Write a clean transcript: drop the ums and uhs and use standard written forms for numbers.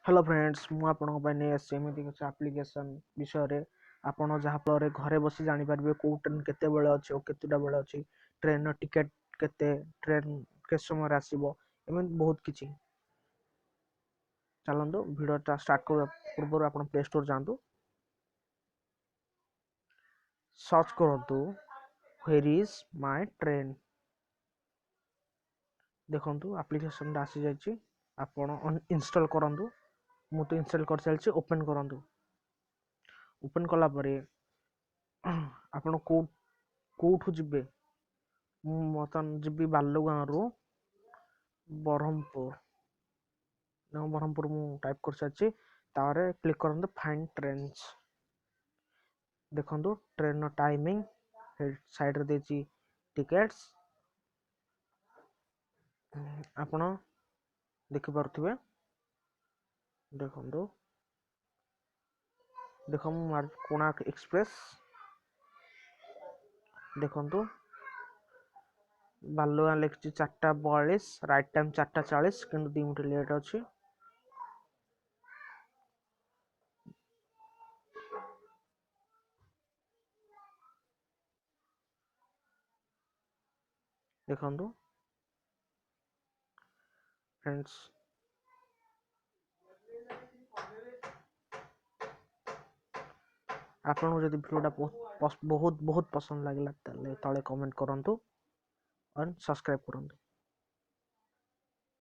Hello friends मु आपनको ପାଇଁ ନେଇ ଆସିଛି ଏମିତି କିଛି ଆପ୍ଲିକେସନ୍ ବିଷୟରେ ଆପଣ ଯାହା ଫଳରେ ଘରେ ବସି ଜାଣିପାରିବେ କୋଉ ଟ୍ରେନ୍ କେତେବେଳେ ଅଛି ଓ କେତେଟା ବେଳେ ଅଛି ଟ୍ରେନର ଟିକେଟ କେତେ ଟ୍ରେନ୍ କେତେ ସମୟରେ ଆସିବ ଏମିତି ବହୁତ କିଛି ଚାଲନ୍ତୁ ଭିଡ଼ିଓଟା ଷ୍ଟାର୍ଟ କରିବା ପୂର୍ବରୁ ଆପଣ ପ୍ଲେ ଷ୍ଟୋର ଯାଆନ୍ତୁ ସର୍ଚ୍ଚ କରନ୍ତୁ ହ୍ୱେର୍ ଇଜ୍ ମାଇ ଟ୍ରେନ୍ ଦେଖନ୍ତୁ ଆପ୍ଲିକେସନଟା ଆସିଯାଇଛି ଆପଣ ଇନଷ୍ଟଲ୍ କରନ୍ତୁ ମୁଁ ତ ଇନଷ୍ଟଲ୍ କରିସାରିଛି ଓପେନ୍ କରନ୍ତୁ ଓପେନ୍ କଲା ପରେ ଆପଣ କୋଉଠୁ ଯିବେ ମୁଁ ବର୍ତ୍ତମାନ ଯିବି ବାଲୁଗାଁରୁ ବ୍ରହ୍ମପୁର ମୁଁ ଟାଇପ୍ କରିସାରିଛି ତାପରେ କ୍ଲିକ୍ କରନ୍ତୁ ଫାଇଣ୍ଡ ଟ୍ରେନ୍ସ ଦେଖନ୍ତୁ ଟ୍ରେନର ଟାଇମିଂ ସାଇଡ଼ରେ ଦେଇଛି ଟିକେଟ୍ସ ଆପଣ ଦେଖିପାରୁଥିବେ ଦେଖନ୍ତୁ କୋଣାର୍କ ଏକ୍ସପ୍ରେସ୍ ଦେଖନ୍ତୁ ବାଲୁଗାଁ ଲେଖିଛି 4:42 ରାଇଟ୍ ଟାଇମ୍ 4:40 କିନ୍ତୁ 2 ମିନିଟ୍ ଲେଟ୍ ଅଛି ଦେଖନ୍ତୁ फ्रेंड्स आपको जब भिडियोटा बहुत पसंद लगे तले कमेंट करूँ और सब्सक्राइब करूँ।